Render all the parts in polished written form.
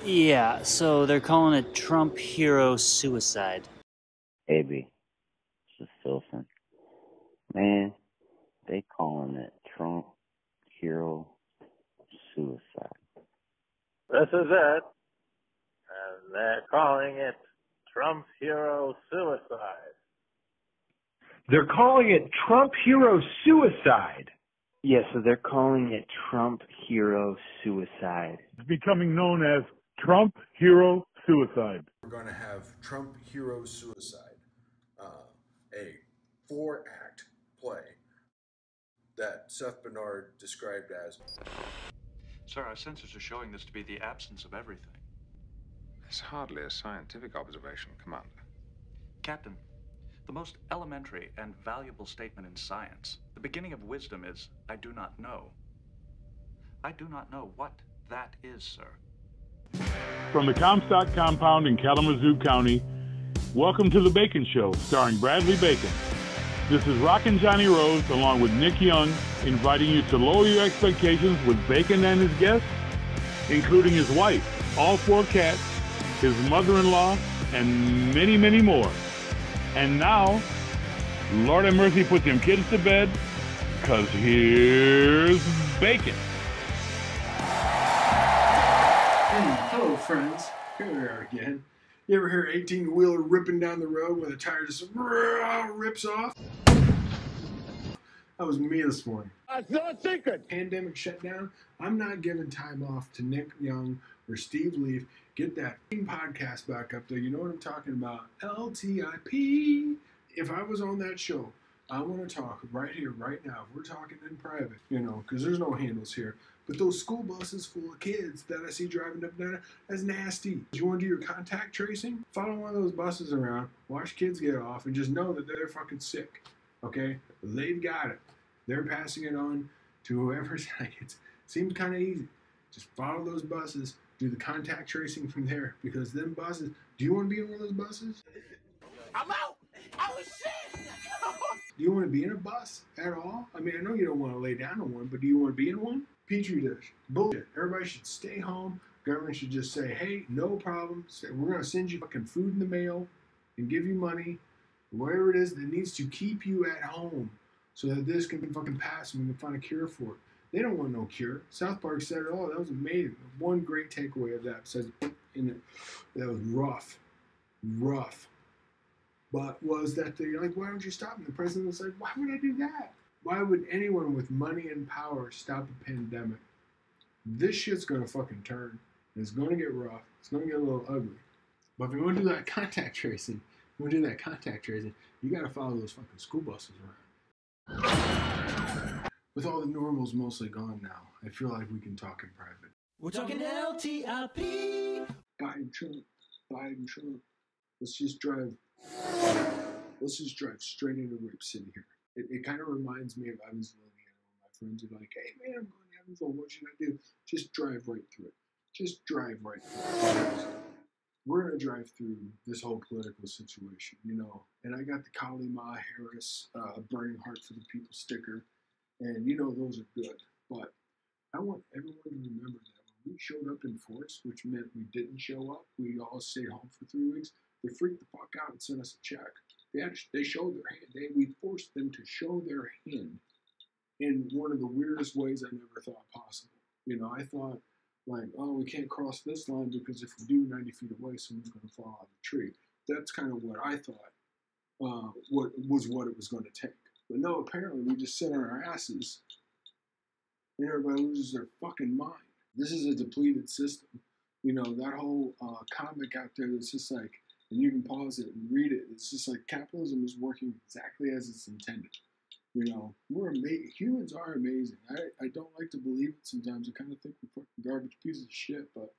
Yeah, so they're calling it Trump hero suicide. AB, this is Filson. Man, they calling it Trump hero suicide. This is it. And they're calling it Trump hero suicide. They're calling it Trump hero suicide. Yeah, so they're calling it Trump hero suicide. It's becoming known as Trump hero suicide. We're going to have Trump hero suicide, a 4-act play that Seth Bernard described as. Sir, our sensors are showing this to be the absence of everything. It's hardly a scientific observation, Commander. Captain, the most elementary and valuable statement in science, the beginning of wisdom is, I do not know. I do not know what that is, sir. From the Comstock compound in Kalamazoo County, welcome to The Bacon Show, starring Bradley Bacon. This is Rockin' Johnny Rose, along with Nick Young, inviting you to lower your expectations with Bacon and his guests, including his wife, all 4 cats, his mother-in-law, and many, many more. And now, Lord have mercy, put them kids to bed, because here's Bacon. Hello, friends. Here we are again. You ever hear 18-wheeler ripping down the road when the tire just rips off? That was me this morning. That's not a secret. Pandemic shutdown. I'm not giving time off to Nick Young or Steve Leaf. Get that podcast back up there. You know what I'm talking about. LTIP. If I was on that show, I want to talk right here, right now. We're talking in private, because there's no handles here. But those school buses full of kids that I see driving up and down, that's nasty. You want to do your contact tracing? Follow one of those buses around, watch kids get off, and just know that they're fucking sick, okay? They've got it. They're passing it on to whoever's like it. Seems kind of easy. Just follow those buses, do the contact tracing from there, because them buses, do you want to be in one of those buses? I'm out! Oh, shit! Do you want to be in a bus at all? I mean, I know you don't want to lay down in one, but do you want to be in one? Petri dish. Bullshit. Everybody should stay home. Government should just say, hey, no problem. We're going to send you fucking food in the mail and give you money, whatever it is that needs to keep you at home so that this can fucking pass and we can find a cure for it. They don't want no cure. South Park said it all. That was amazing. One great takeaway of that says in it, that was rough. But was that they're like, why don't you stop? And the president was like, why would I do that? Why would anyone with money and power stop a pandemic? This shit's gonna fucking turn. It's gonna get rough. It's gonna get a little ugly. But if you want to do that contact tracing, you gotta follow those fucking school buses around. With all the normals mostly gone now, I feel like we can talk in private. We're talking LTIP. Biden Trump. Let's just drive straight into Rip City here. It kind of reminds me of Evansville, Indiana, when my friends are like, hey man, I'm going to Evansville, what should I do? Just drive right through it. Just drive right through it. We're going to drive through this whole political situation, and I got the Kali Ma Harris Burning Heart for the People sticker, and those are good, but I want everyone to remember that when we showed up in force, which meant we didn't show up, we all stayed home for 3 weeks, they freaked the fuck out and sent us a check. They showed their hand. We forced them to show their hand in one of the weirdest ways I never thought possible. I thought, like, oh, we can't cross this line because if we do 90 feet away, someone's going to fall out of the tree. That's kind of what I thought what it was going to take. But no, apparently we just sit on our asses and everybody loses their fucking mind. This is a depleted system. That whole comic out there that's just like, and you can pause it and read it. It's just like capitalism is working exactly as it's intended. Humans are amazing. I don't like to believe it sometimes. I kind of think we're fucking garbage pieces of shit, but,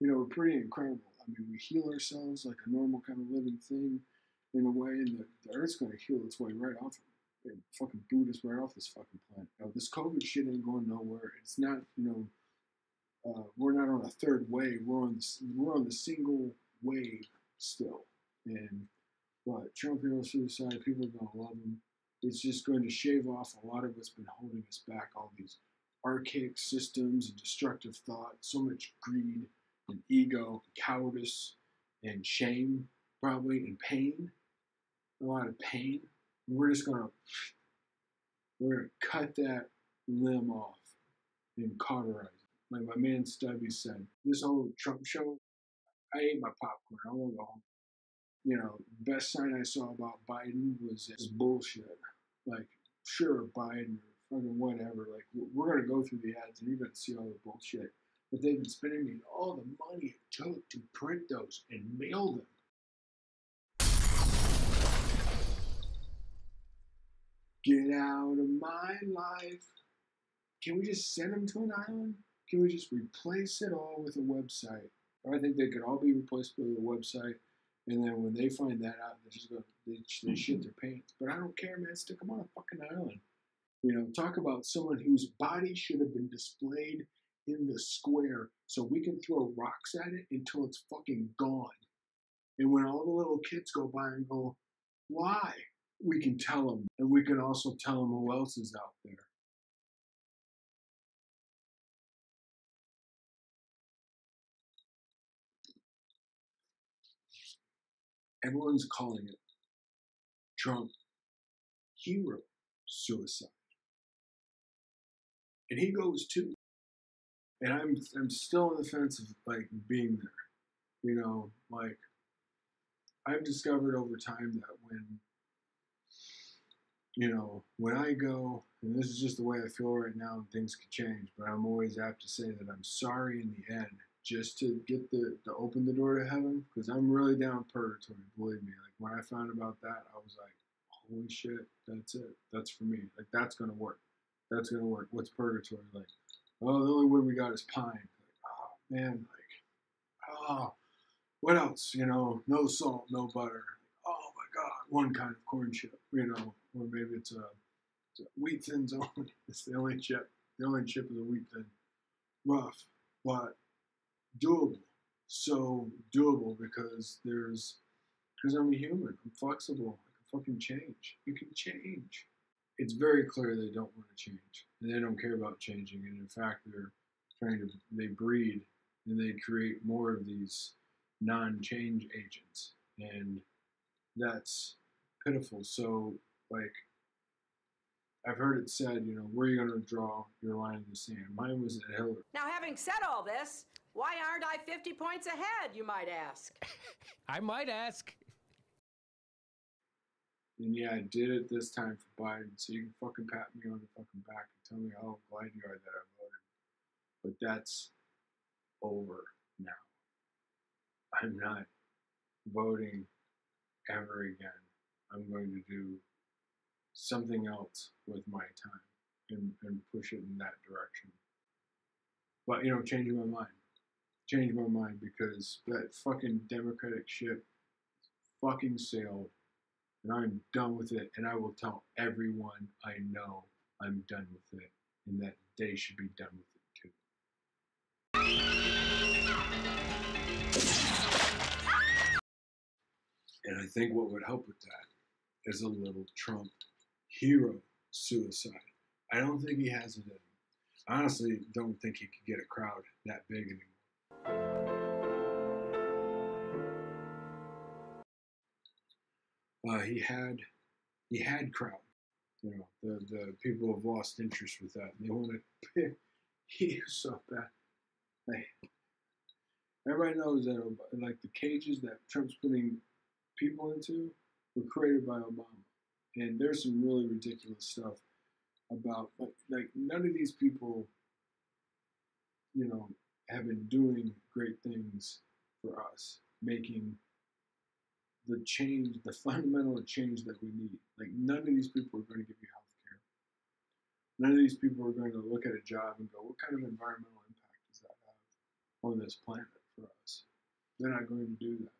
we're pretty incredible. I mean, we heal ourselves like a normal kind of living thing in a way, and the Earth's going to heal its way right off and fucking boot us right off this fucking planet. This COVID shit ain't going nowhere. It's not, we're not on a third wave. We're on the single wave still. But Trump hero suicide, people are going to love him. It's just going to shave off a lot of what's been holding us back, all these archaic systems and destructive thought, so much greed, and ego, cowardice, and shame, probably, and pain. A lot of pain. We're gonna cut that limb off and cauterize it. Like my man Stubby said, this whole Trump show, I ate my popcorn. I want to go home. You know, best sign I saw about Biden was this bullshit. Like, sure, Biden or fucking whatever. Like, we're going to go through the ads and you're going to see all the bullshit that they've been spending and all the money it took to print those and mail them. Get out of my life. Can we just send them to an island? Can we just replace it all with a website? Or I think they could all be replaced with a website. And then when they find that out, they just go, they shit their pants. But I don't care, man. Stick them on a fucking island. You know, talk about someone whose body should have been displayed in the square so we can throw rocks at it until it's fucking gone. And when all the little kids go by and go, why? We can tell them. And we can also tell them who else is out there. Everyone's calling it Trump hero suicide. And he goes too. And I'm still on the fence of like being there. You know, like I've discovered over time that when I go, and this is just the way I feel right now, and things could change, but I'm always apt to say that I'm sorry in the end, just to get to open the door to heaven, because I'm really down purgatory, believe me. Like when I found about that, I was like, holy shit, that's it. That's for me. Like that's gonna work. That's gonna work. What's purgatory? Like, oh, the only wood we got is pine. Like, oh man, like, oh, what else? You know, no salt, no butter. Oh my God, one kind of corn chip. You know, or maybe it's a wheat thins only. It's the only chip. The only chip is a wheat thin. Rough, but doable. So doable because I'm a human. I'm flexible. I can fucking change. You can change. It's very clear they don't want to change, and they don't care about changing. And in fact, they breed and they create more of these non-change agents, and that's pitiful. So, like, I've heard it said, you know, where are you going to draw your line in the sand? Mine was at Hillary. Now, having said all this, why aren't I 50 points ahead, you might ask? I might ask. And yeah, I did it this time for Biden, so you can fucking pat me on the fucking back and tell me how glad you are that I voted. But that's over now. I'm not voting ever again. I'm going to do something else with my time and push it in that direction. But, you know, changing my mind. Change my mind because that fucking Democratic ship fucking sailed. And I'm done with it, and I will tell everyone I know I'm done with it, and that they should be done with it too. And I think what would help with that is a little Trump hero suicide. I don't think he has it in him. I honestly don't think he could get a crowd that big anymore. He had crowd. You know, the people have lost interest with that. They want to pick. He was so bad. Like, everybody knows that, like, the cages that Trump's putting people into were created by Obama. And there's some really ridiculous stuff about, like none of these people, you know, have been doing great things for us, making the change, the fundamental change that we need. Like, none of these people are going to give you health care. None of these people are going to look at a job and go, what kind of environmental impact does that have on this planet for us? They're not going to do that.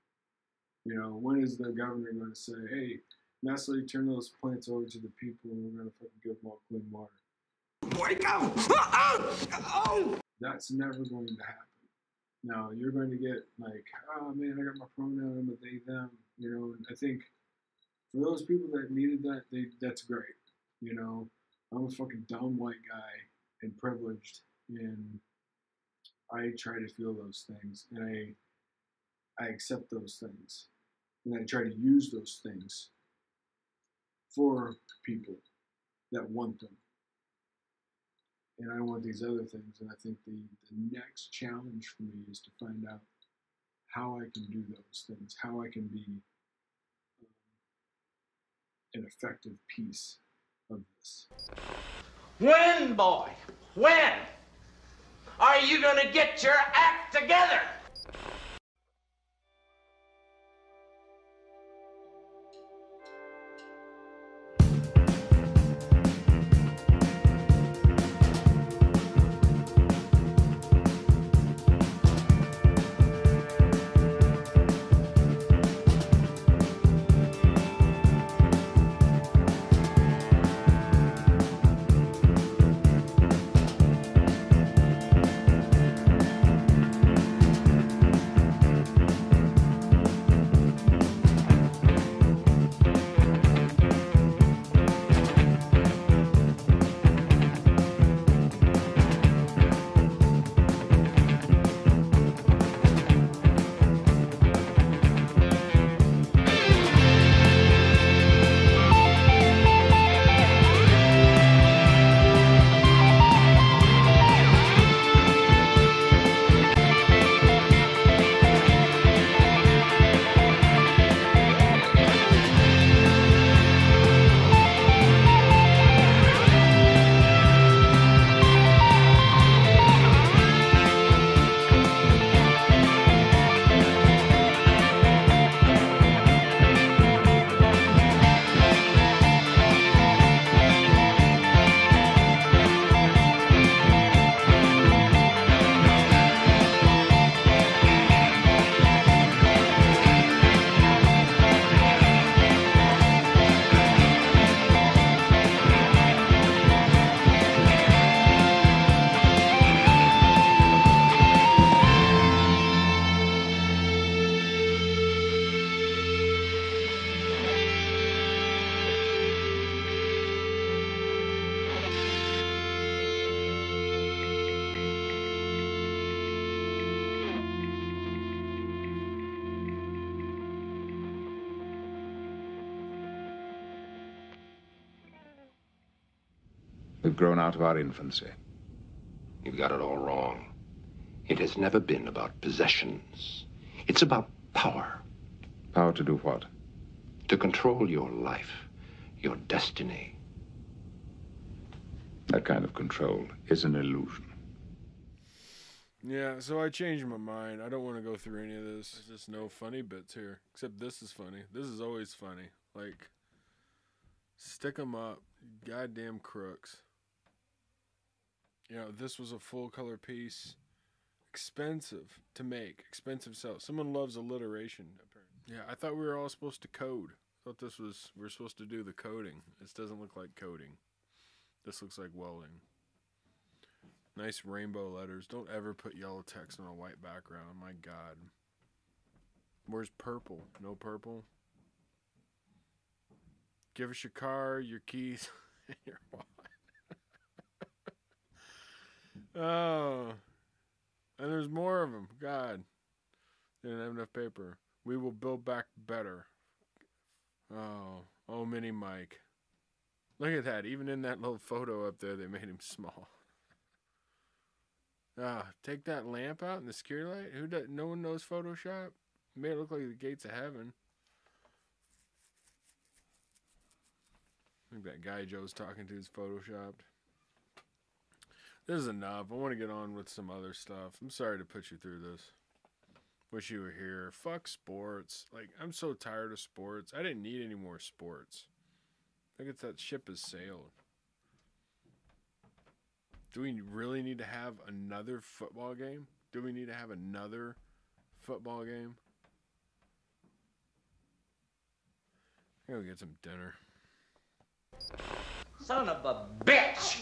You know, when is the governor going to say, hey, Nestle, turn those plants over to the people and we're going to fucking give them all clean water? Wake up! Oh! That's never going to happen. Now, you're going to get like, oh man, I got my pronoun, I'm a they, them, you know, and I think for those people that needed that, that's great. You know, I'm a fucking dumb white guy and privileged, and I try to feel those things, and I accept those things, and I try to use those things for people that want them. And I want these other things, and I think the next challenge for me is to find out how I can do those things, how I can be an effective piece of this. When, boy? When are you going to get your act together? We've grown out of our infancy. You've got it all wrong. It has never been about possessions. It's about power. Power to do what? To control your life, your destiny. That kind of control is an illusion. Yeah, so I changed my mind. I don't want to go through any of this. There's just no funny bits here. Except this is funny. This is always funny. Like, stick 'em up, goddamn crooks. You know, this was a full color piece. Expensive to make. Expensive to sell. Someone loves alliteration, apparently. Yeah, I thought we were all supposed to code. I thought we're supposed to do the coding. This doesn't look like coding. This looks like welding. Nice rainbow letters. Don't ever put yellow text on a white background. My God. Where's purple? No purple? Give us your car, your keys, and your wallet. Oh. And there's more of them. God. They didn't have enough paper. We will build back better. Oh. Oh, Mini Mike. Look at that. Even in that little photo up there, they made him small. Take that lamp out and the security light? Who does? No one knows Photoshop? Made it look like the gates of heaven. I think that guy Joe's talking to is photoshopped. This is enough. I want to get on with some other stuff. I'm sorry to put you through this. Wish you were here. Fuck sports. Like, I'm so tired of sports. I didn't need any more sports. I guess that ship has sailed. Do we really need to have another football game? Do we need to have another football game? I'm gonna get some dinner. Son of a bitch!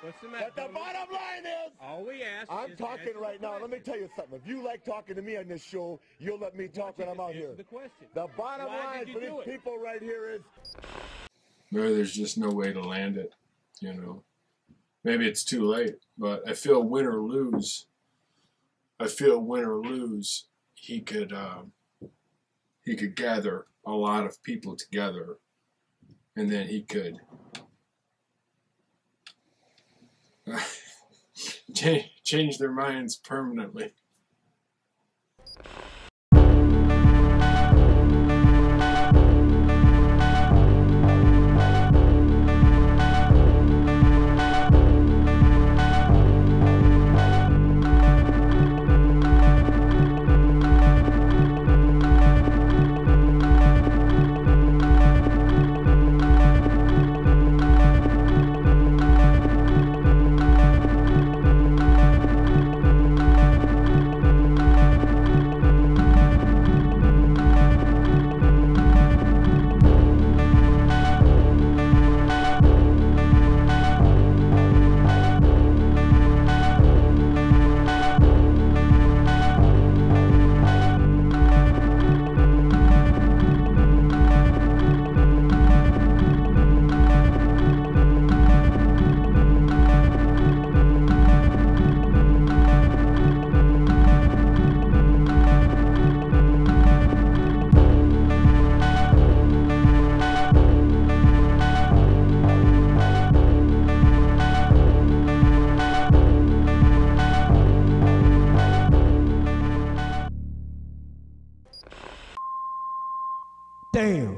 What's the matter? But the bottom line is, all we ask I'm is talking right now. Let me tell you something. If you like talking to me on this show, you'll let me talk when I'm out here. The question. The bottom line for these people right here is, There's just no way to land it, you know. maybe it's too late, but I feel win or lose. He could gather a lot of people together, and then he could change their minds permanently. Damn.